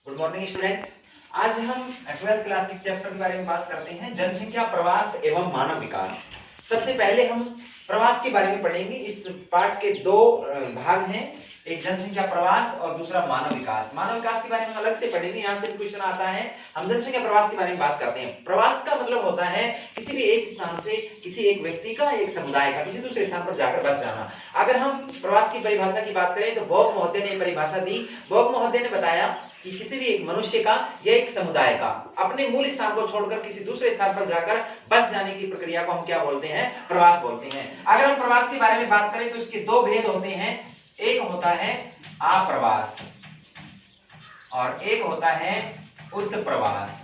Good morning student. आज हम 12th class के चैप्टर के बारे में बात करते हैं, जनसंख्या, प्रवास एवं मानव विकास। सबसे पहले हम प्रवास के बारे में पढ़ेंगे। इस पाठ के दो भाग हैं, एक जनसंख्या प्रवास और दूसरा मानव विकास। मानव विकास के बारे में अलग से पढ़ेंगे, यहाँ से क्वेश्चन आता है। हम जनसंख्या प्रवास के बारे में बात करते हैं। प्रवास का मतलब होता है किसी भी एक स्थान से किसी एक व्यक्ति का, एक समुदाय का किसी दूसरे स्थान पर जाकर बस जाना। अगर हम प्रवास की परिभाषा की बात करें तो बॉब महोदय ने परिभाषा दी। बॉब महोदय ने बताया कि किसी भी एक मनुष्य का या एक समुदाय का अपने मूल स्थान को छोड़कर किसी दूसरे स्थान पर जाकर बस जाने की प्रक्रिया को हम क्या बोलते हैं? प्रवास बोलते हैं। अगर हम प्रवास के बारे में बात करें तो इसके दो भेद होते हैं, एक होता है आप्रवास और एक होता है उत्प्रवास।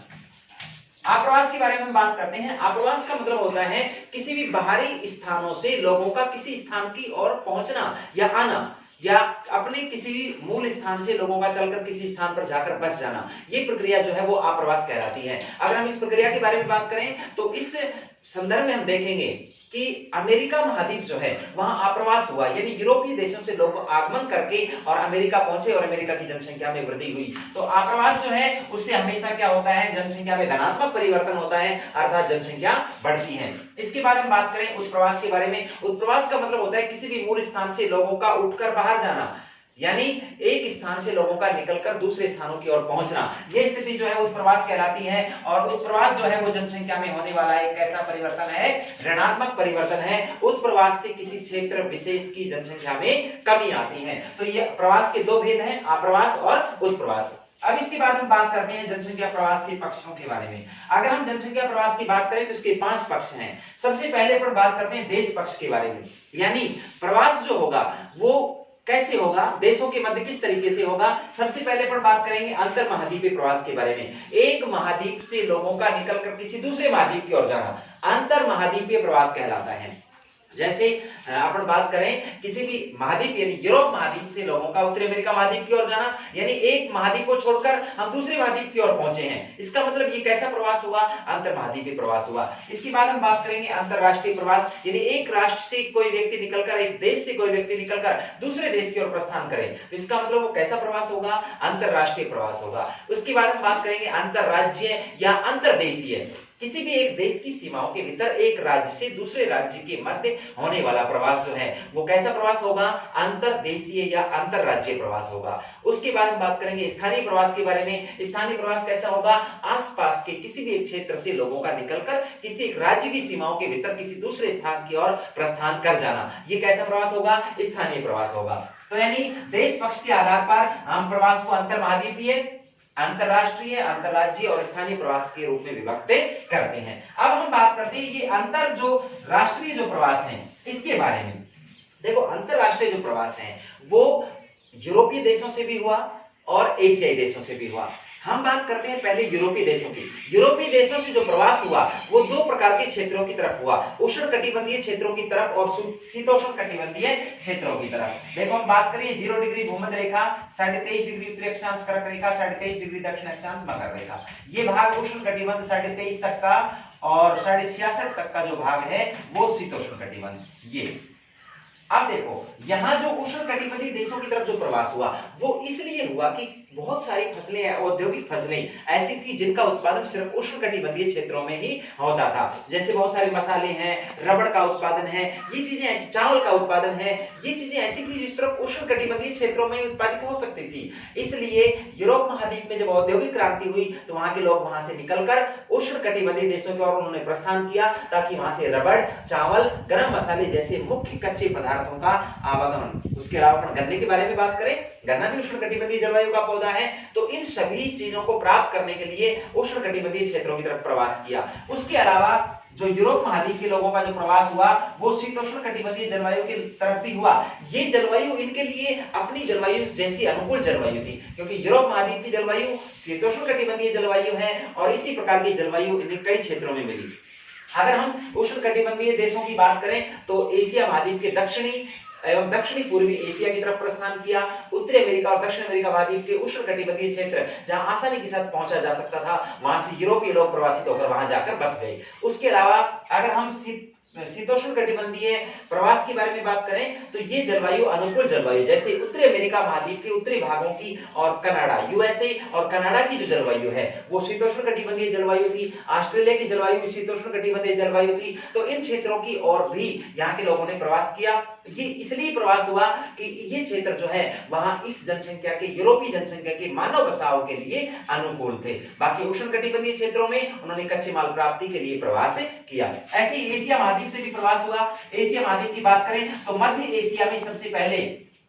आप्रवास के बारे में हम बात करते हैं। आप्रवास का मतलब होता है किसी भी बाहरी स्थानों से लोगों का किसी स्थान की ओर पहुंचना या आना, या अपने किसी भी मूल स्थान से लोगों का चलकर किसी स्थान पर जाकर बस जाना, ये प्रक्रिया जो है वो आप्रवास कहलाती है। अगर हम इस प्रक्रिया के बारे में बात करें तो इस संदर्भ में हम देखेंगे कि अमेरिका महाद्वीप जो है वहां आप्रवास हुआ, यानी यूरोपीय देशों से लोग आगमन करके और अमेरिका पहुंचे और अमेरिका की जनसंख्या में वृद्धि हुई। तो आप्रवास जो है उससे हमेशा क्या होता है? जनसंख्या में धनात्मक परिवर्तन होता है, अर्थात जनसंख्या बढ़ती है। इसके बाद हम बात करें उत्प्रवास के बारे में। उत्प्रवास का मतलब होता है किसी भी मूल स्थान से लोगों का उठकर बाहर जाना, यानी एक स्थान से लोगों का निकलकर दूसरे स्थानों की ओर पहुंचना। यह स्थिति जो है उत्प्रवास कहलाती है। और उत्प्रवास जो है वो जनसंख्या में होने वाला एक ऐसा परिवर्तन है, ऋणात्मक परिवर्तन है। उत्प्रवास से किसी क्षेत्र विशेष की जनसंख्या में कमी आती है। तो ये प्रवास के दो भेद हैं, आप्रवास और उत्प्रवास। अब इसके बाद हम बात करते हैं जनसंख्या प्रवास के पक्षों के बारे में। अगर हम जनसंख्या प्रवास की बात करें तो इसके 5 पक्ष हैं। सबसे पहले पर बात करते हैं देश पक्ष के बारे में, यानी प्रवास जो होगा वो कैसे होगा, देशों के मध्य किस तरीके से होगा। सबसे पहले पर बात करेंगे अंतर महाद्वीपीय प्रवास के बारे में। एक महाद्वीप से लोगों का निकलकर किसी दूसरे महाद्वीप की ओर जाना अंतर महाद्वीपीय प्रवास कहलाता है। जैसे अपन बात करें किसी भी महाद्वीप यानी यूरोप महाद्वीप से लोगों का उत्तरी अमेरिका महाद्वीप की ओर जाना, यानी एक महाद्वीप को छोड़कर हम दूसरे महाद्वीप की ओर पहुंचे हैं। इसका मतलब ये कैसा प्रवास हुआ? अंतर महाद्वीपीय प्रवास हुआ। इसके बाद हम बात करेंगे अंतरराष्ट्रीय प्रवास, यानी एक राष्ट्र से कोई व्यक्ति निकलकर, एक देश से कोई व्यक्ति निकलकर दूसरे देश की ओर प्रस्थान करे, तो इसका मतलब वो कैसा प्रवास होगा? अंतरराष्ट्रीय प्रवास होगा। उसके बाद हम बात करेंगे अंतरराज्यीय या अंतरदेशीय, किसी भी एक देश की सीमाओं के भीतर एक राज्य से दूसरे राज्य के मध्य होने वाला प्रवास जो है वो कैसा प्रवास होगा? अंतरदेशीय या अंतरराज्यीय प्रवास होगा। उसके बाद हम बात करेंगे स्थानीय प्रवास के बारे में। स्थानीय प्रवास कैसा होगा? आसपास के किसी भी एक क्षेत्र से लोगों का निकलकर किसी एक राज्य की सीमाओं के भीतर किसी दूसरे स्थान की ओर प्रस्थान कर जाना, ये कैसा प्रवास होगा? स्थानीय प्रवास होगा। तो यानी देश पक्ष के आधार पर हम प्रवास को अंतर महाद्वीपीय, अंतरराष्ट्रीय, अंतरराज्यीय और स्थानीय प्रवास के रूप में विभक्त करते हैं। अब हम बात करते हैं ये अंतर जो राष्ट्रीय जो प्रवास है इसके बारे में। देखो अंतरराष्ट्रीय जो प्रवास है वो यूरोपीय देशों से भी हुआ और एशियाई देशों से भी हुआ। हम बात करते हैं पहले यूरोपीय देशों की। यूरोपीय देशों से जो प्रवास हुआ वो दो प्रकार के क्षेत्रों की तरफ हुआ, उष्णकटिबंधीय क्षेत्रों की तरफ और शीतोष्ण कटिबंधीय क्षेत्रों की तरफ। देखो हम बात करें 0 डिग्री भूमध्य रेखा, 23.5 डिग्री उत्तरी अक्षांश कर्क रेखा, 23.5 डिग्री दक्षिण अक्षांश मकर रेखा। ये भाग उष्ण कटिबंध 23.5 तक का और 66.5 तक का जो भाग है वो शीतोष्ण कटिबंध। ये अब देखो यहां जो उष्णकटिबंधीय देशों की तरफ जो प्रवास हुआ वो इसलिए हुआ कि बहुत सारी फसलें, औद्योगिक फसलें ऐसी थी जिनका उत्पादन सिर्फ उष्णकटिबंधीय क्षेत्रों में ही होता था। जैसे बहुत सारे मसाले हैं, रबड़ का उत्पादन है, ये चीजें ऐसी, चावल का उत्पादन है, ये चीजें ऐसी थी जो सिर्फ उष्णकटिबंधीय क्षेत्रों में उत्पादित हो सकती थी। इसलिए यूरोप महाद्वीप में जब औद्योगिक क्रांति हुई तो वहां के लोग वहां से निकलकर उष्णकटिबंधीय देशों की ओर उन्होंने प्रस्थान किया ताकि वहां से रबड़, चावल, गरम मसाले जैसे मुख्य कच्चे पदार्थों का आवागमन। उसके अलावा अपन गन्ने के बारे में बात करें, गन्ना भी उष्णकटिबंधीय जलवायु का पौधा है, तो इन सभी चीजों को प्राप्त करने के लिए उष्णकटिबंधीय क्षेत्रों की तरफ प्रवास किया। उसके अलावा जो यूरोप महाद्वीप के लोगों का जो प्रवास हुआ वो शीतोष्ण कटिबंधीय जलवायु की तरफ भी हुआ। ये जलवायु इनके लिए अपनी जलवायु जैसी अनुकूल जलवायु थी, क्योंकि यूरोप महाद्वीप की जलवायु शीतोष्ण कटिबंधीय जलवायु है और इसी प्रकार की जलवायु इन्हें कई क्षेत्रों में मिली। अगर हम उष्णकटिबंधीय देशों की बात करें तो एशिया महाद्वीप के दक्षिणी एवं दक्षिणी पूर्वी एशिया की तरफ प्रस्थान किया। उत्तरी अमेरिका और दक्षिण अमेरिका महाद्वीप के उष्णकटिबंधीय क्षेत्र जहां आसानी के साथ पहुंचा जा सकता था, वहां से यूरोपीय लोग प्रवासित होकर वहां जाकर बस गए। उसके अलावा अगर हम शीतोष्ण कटिबंधीय प्रवास के बारे में बात करें तो ये जलवायु अनुकूल जलवायु, जैसे उत्तरी अमेरिका महाद्वीप के उत्तरी भागों की और कनाडा, यूएसए और कनाडा की जो जलवायु है वो शीतोष्ण कटिबंधीय जलवायु थी। ऑस्ट्रेलिया की जलवायु भी शीतोष्ण कटिबंधीय जलवायु थी। तो इन क्षेत्रों की और भी यहाँ के लोगों ने प्रवास किया। ये इसलिए प्रवास हुआ कि ये क्षेत्र जो है वहां इस जनसंख्या के, यूरोपीय जनसंख्या के मानव बसाव के लिए अनुकूल थे। बाकी उष्ण कटिबंधीय क्षेत्रों में उन्होंने कच्चे माल प्राप्ति के लिए प्रवास किया। ऐसे ही एशिया महाद्वीप से भी प्रवास हुआ। एशिया महाद्वीप की बात करें तो मध्य एशिया में सबसे पहले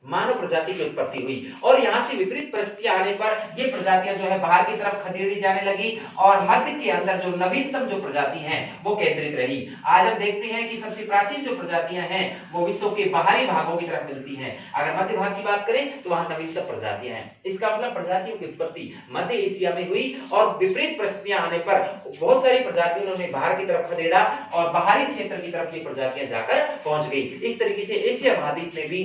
मानव प्रजाति की उत्पत्ति हुई और यहां से विपरीत परिस्थितियां आने पर ये प्रजातियां जो है बाहर की तरफ खदेड़ी जाने लगी और मध्य के अंदर जो नवीनतम जो प्रजाति हैं वो केंद्रित रही। आज हम देखते हैं कि सबसे प्राचीन जो प्रजातियां हैं वो विश्व के बाहरी भागों की तरफ मिलती हैं। अगर मध्य भाग की बात करें तो वहां नवीनतम प्रजातियां हैं। इसका मतलब प्रजातियों की उत्पत्ति मध्य एशिया में हुई और विपरीत परिस्थितियां आने पर बहुत सारी प्रजातियों ने बाहर की तरफ खदेड़ा और बाहरी क्षेत्र की तरफ ये प्रजातियां जाकर पहुंच गई। इस तरीके से एशिया महाद्वीप में भी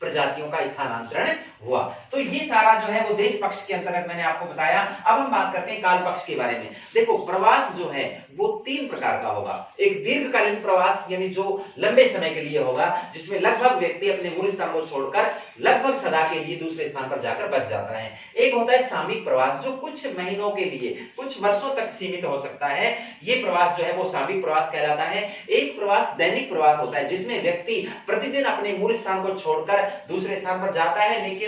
प्रजातियों का स्थानांतरण हुआ। तो ये सारा जो है वो देश पक्ष के अंतर्गत मैंने आपको बताया। अब हम बात करते हैं काल पक्ष के बारे में। देखो प्रवास जो है वो 3 प्रकार का होगा। एक दीर्घकालीन प्रवास यानी जो लंबे समय के लिए होगा, जिसमें लगभग व्यक्ति अपने मूल स्थान को छोड़कर लगभग सदा के लिए दूसरे स्थान पर जाकर बस जाता है। एक होता है सामयिक प्रवास जो कुछ महीनों के लिए, कुछ वर्षों तक सीमित हो सकता है। ये प्रवास जो है वो सामयिक प्रवास कहलाता है। एक प्रवास दैनिक प्रवास होता है जिसमें व्यक्ति प्रतिदिन अपने मूल स्थान को छोड़कर दूसरे स्थान पर जाता है, लेकिन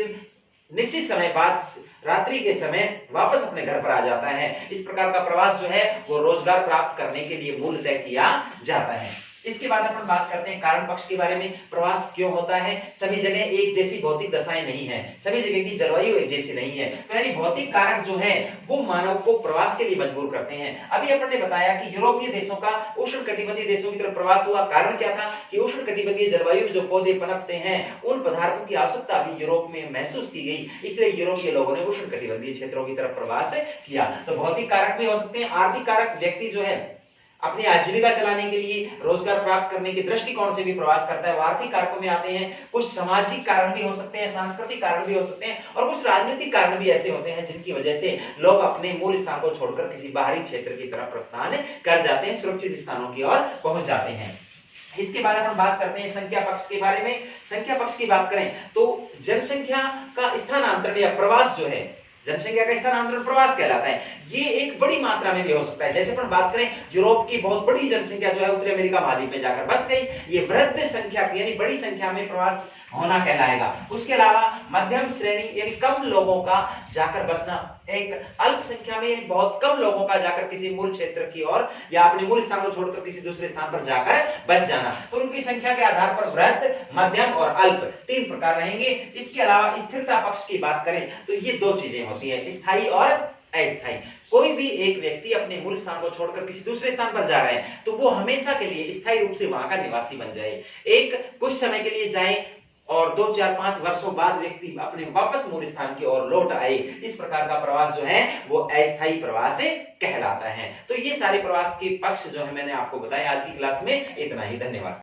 निश्चित समय बाद रात्रि के समय वापस अपने घर पर आ जाता है। इस प्रकार का प्रवास जो है वो रोजगार प्राप्त करने के लिए मूलतः किया जाता है। इसके बाद अपन बात करते हैं कारण पक्ष के बारे में। प्रवास क्यों होता है? सभी जगह एक जैसी भौतिक दशाएं नहीं है, सभी जगह की जलवायु एक जैसी नहीं है, तो यानी भौतिक कारक जो है वो मानव को प्रवास के लिए मजबूर करते हैं। अभी अपन ने बताया कि यूरोपीय देशों का उष्ण कटिबंधीय देशों की तरफ प्रवास हुआ। कारण क्या था कि उष्ण कटिबंधीय जलवायु में जो पौधे पनपते हैं उन पदार्थों की आवश्यकता अभी यूरोप में महसूस की गई, इसलिए यूरोपीय लोगों ने उष्ण कटिबंधीय क्षेत्रों की तरफ प्रवास किया। तो भौतिक कारक भी हो सकते हैं। आर्थिक कारक, व्यक्ति जो है अपनी आजीविका चलाने के लिए, रोजगार प्राप्त करने के दृष्टिकोण से भी प्रवास करता है, वो आर्थिक कारकों में आते हैं। कुछ सामाजिक कारण भी हो सकते हैं, सांस्कृतिक कारण भी हो सकते हैं और कुछ राजनीतिक कारण भी ऐसे होते हैं जिनकी वजह से लोग अपने मूल स्थान को छोड़कर किसी बाहरी क्षेत्र की तरफ प्रस्थान कर जाते हैं, सुरक्षित स्थानों की ओर पहुंच जाते हैं। इसके बाद हम बात करते हैं संख्या पक्ष के बारे में। संख्या पक्ष की बात करें तो जनसंख्या का स्थानांतरण या प्रवास जो है, जनसंख्या का स्थानांतरण प्रवास कहलाता है। ये एक बड़ी मात्रा में भी हो सकता है। जैसे अपन बात करें यूरोप की बहुत बड़ी जनसंख्या जो है उत्तरी अमेरिका महाद्वीप में जाकर बस गई, ये वृद्ध संख्या यानी बड़ी संख्या में प्रवास होना कहलाएगा। उसके अलावा मध्यम श्रेणी यानी कम लोगों का जाकर बसना, एक अल्प संख्या में यानी बहुत कम लोगों का जाकर किसी मूल क्षेत्र की ओर या अपने मूल स्थान को छोड़कर किसी दूसरे स्थान पर जाकर बस जाना। तो उनकी संख्या के आधार पर वृद्ध, मध्यम और अल्प 3 प्रकार रहेंगे। इसके अलावा स्थिरता पक्ष की बात करें तो ये 2 चीजें होती है, स्थायी और अस्थायी। कोई भी एक व्यक्ति अपने मूल स्थान को छोड़कर किसी दूसरे स्थान पर जा रहा है तो वो हमेशा के लिए स्थायी रूप से वहां का निवासी बन जाए। एक कुछ समय के लिए जाए और 2, 4, 5 वर्षों बाद व्यक्ति अपने वापस मूल स्थान की ओर लौट आए, इस प्रकार का प्रवास जो है वो अस्थायी प्रवास कहलाता है। तो ये सारे प्रवास के पक्ष जो है मैंने आपको बताया। आज की क्लास में इतना ही। धन्यवाद।